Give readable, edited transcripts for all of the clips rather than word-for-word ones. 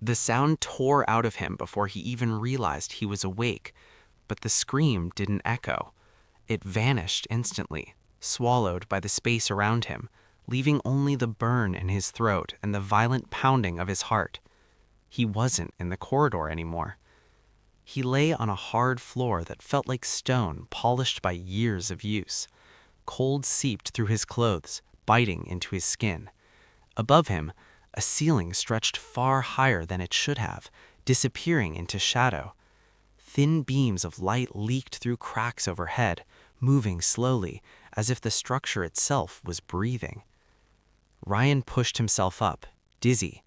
The sound tore out of him before he even realized he was awake, but the scream didn't echo. It vanished instantly, swallowed by the space around him, leaving only the burn in his throat and the violent pounding of his heart. He wasn't in the corridor anymore. He lay on a hard floor that felt like stone polished by years of use. Cold seeped through his clothes, biting into his skin. Above him, a ceiling stretched far higher than it should have, disappearing into shadow. Thin beams of light leaked through cracks overhead, moving slowly, as if the structure itself was breathing. Rayan pushed himself up, dizzy.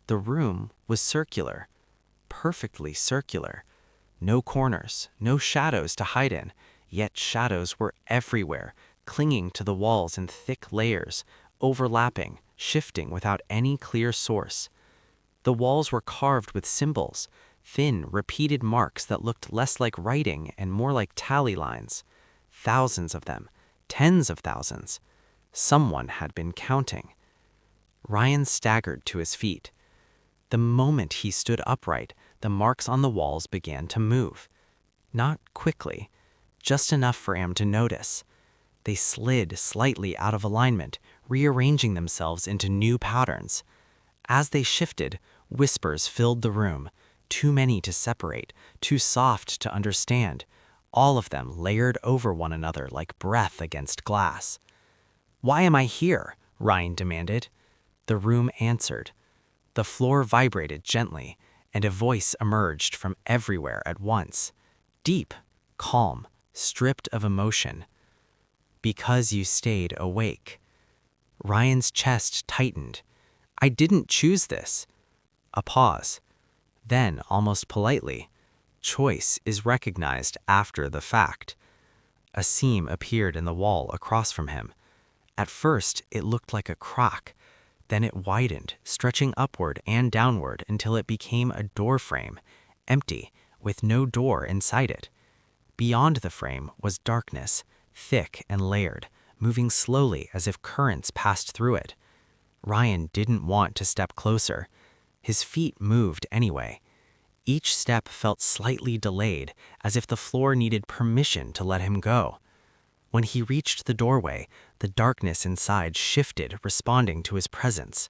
The room was circular, perfectly circular. No corners, no shadows to hide in, yet shadows were everywhere, clinging to the walls in thick layers, overlapping, shifting without any clear source. The walls were carved with symbols, thin, repeated marks that looked less like writing and more like tally lines. Thousands of them, tens of thousands. Someone had been counting. Rayan staggered to his feet. The moment he stood upright, the marks on the walls began to move. Not quickly, just enough for him to notice. They slid slightly out of alignment, rearranging themselves into new patterns. As they shifted, whispers filled the room, too many to separate, too soft to understand, all of them layered over one another like breath against glass. "Why am I here?" Rayan demanded. The room answered. The floor vibrated gently, and a voice emerged from everywhere at once. Deep, calm, stripped of emotion. "Because you stayed awake." Ryan's chest tightened. "I didn't choose this." A pause. Then, almost politely, "Choice is recognized after the fact." A seam appeared in the wall across from him. At first, it looked like a crack. Then it widened, stretching upward and downward until it became a door frame, empty, with no door inside it. Beyond the frame was darkness, thick and layered, moving slowly as if currents passed through it. Rayan didn't want to step closer. His feet moved anyway. Each step felt slightly delayed, as if the floor needed permission to let him go. When he reached the doorway, the darkness inside shifted, responding to his presence.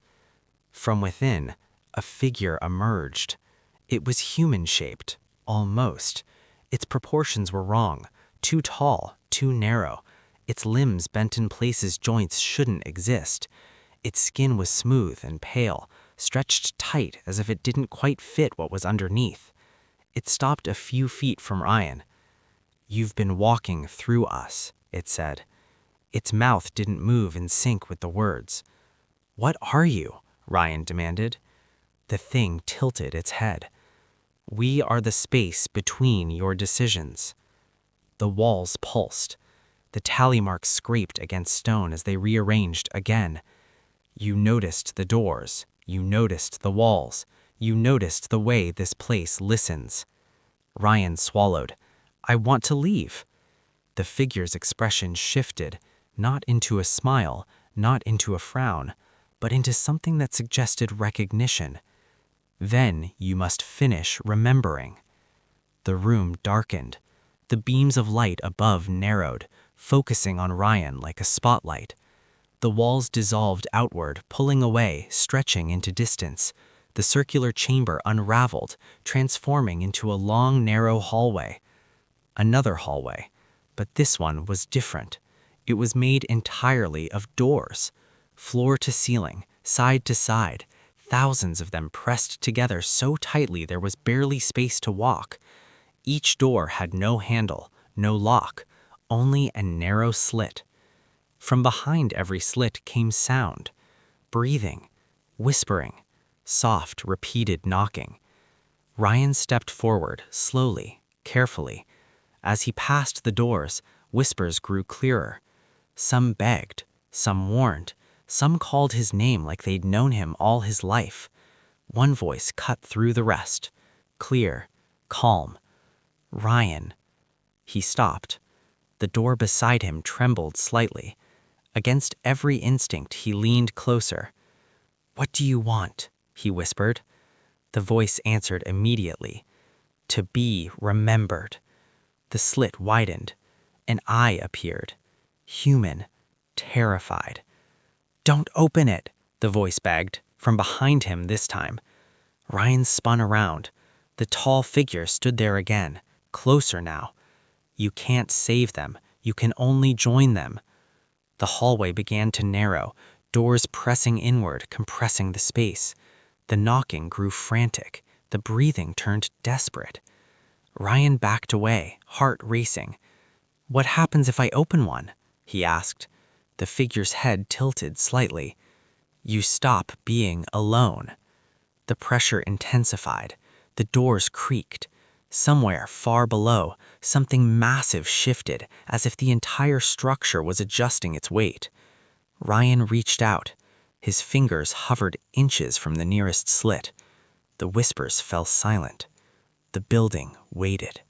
From within, a figure emerged. It was human-shaped, almost. Its proportions were wrong, too tall, too narrow. Its limbs bent in places joints shouldn't exist. Its skin was smooth and pale, stretched tight as if it didn't quite fit what was underneath. It stopped a few feet from Rayan. "You've been walking through us," it said. Its mouth didn't move in sync with the words. "What are you?" Rayan demanded. The thing tilted its head. "We are the space between your decisions." The walls pulsed. The tally marks scraped against stone as they rearranged again. "You noticed the doors. You noticed the walls. You noticed the way this place listens." Rayan swallowed. "I want to leave." The figure's expression shifted, not into a smile, not into a frown, but into something that suggested recognition. "Then you must finish remembering." The room darkened. The beams of light above narrowed, focusing on Rayan like a spotlight. The walls dissolved outward, pulling away, stretching into distance. The circular chamber unraveled, transforming into a long, narrow hallway. Another hallway, but this one was different. It was made entirely of doors, floor to ceiling, side to side, thousands of them pressed together so tightly there was barely space to walk. Each door had no handle, no lock, only a narrow slit. From behind every slit came sound, breathing, whispering, soft, repeated knocking. Rayan stepped forward, slowly, carefully. As he passed the doors, whispers grew clearer. Some begged, some warned, some called his name like they'd known him all his life. One voice cut through the rest, clear, calm. "Rayan." He stopped. The door beside him trembled slightly. Against every instinct, he leaned closer. "What do you want?" he whispered. The voice answered immediately. To be remembered. The slit widened. An eye appeared. Human. Terrified. Don't open it, the voice begged, from behind him this time. Rayan spun around. The tall figure stood there again, closer now. You can't save them. You can only join them. The hallway began to narrow, doors pressing inward, compressing the space. The knocking grew frantic. The breathing turned desperate. Rayan backed away, heart racing. What happens if I open one? He asked. The figure's head tilted slightly. You stop being alone. The pressure intensified. The doors creaked. Somewhere far below, something massive shifted, as if the entire structure was adjusting its weight. Rayan reached out. His fingers hovered inches from the nearest slit. The whispers fell silent. The building waited.